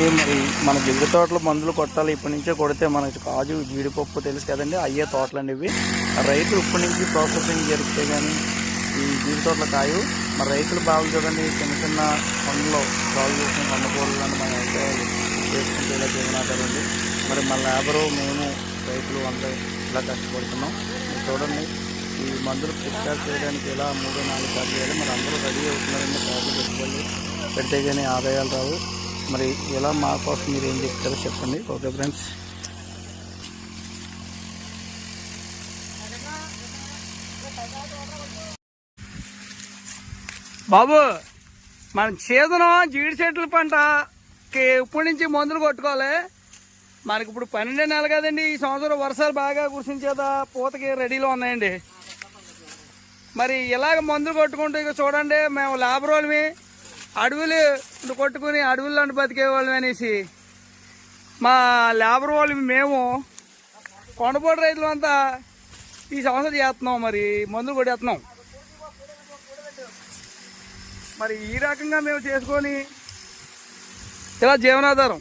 మరి మన జిగురు తోటలో మందులు కొట్టాలి. ఇప్పటి నుంచే కొడితే మనకి కాజు జీడిపప్పు తెలుసు కదండి, అయ్యే తోటలండి ఇవి. రైతులు ఇప్పటి నుంచి ప్రాసెసింగ్ జరిగితే కానీ ఈ జీడి తోటల కాయు. మరి రైతులు బాగా చూడండి, చిన్న చిన్న పండ్లు సాగు చేసిన పండ్ల కూరలను మన వ్యవసాయాలు చేసుకుంటే ఇలా జీవనాధారండి. మరి మన లేబరు మేము రైతులు అందరూ ఇలా కష్టపడుతున్నాం. మీరు చూడండి, ఈ మందులు పిచికారి చేయడానికి ఇలా 3-4 సార్లు చేయాలి. మరి అందరూ రెడీ అవుతున్నారండి. తోటలు పెట్టుబడి పెడితే కానీ ఆదాయాలు రావు. మరి ఇలా మా కోసం మీరు ఏం చెప్తారో చెప్పండి. Okay friends. బాబు, మన సీజను జీడి చెట్ల పంటకి ఇప్పటి నుంచి మందులు కొట్టుకోవాలి. మనకి ఇప్పుడు 12వ నెల కదండి. ఈ సంవత్సరం వర్షాలు బాగా కురిసించేదా పూతకి రెడీలో ఉన్నాయండి. మరి ఇలాగ మందులు కొట్టుకుంటూ ఇక చూడండి, మేము లేబర్ వాళ్ళమి అడవులు కొట్టుకుని అడవుల్లాంటి బతికే వాళ్ళం అనేసి మా లేబర్ వాళ్ళు మేము కొండపోటు రైతులు అంతా ఈ సంవత్సరం చేస్తున్నాం. మరి మందులు కొట్టేస్తున్నాం. మరి ఈ రకంగా మేము చేసుకొని ఇలా జీవనాధారం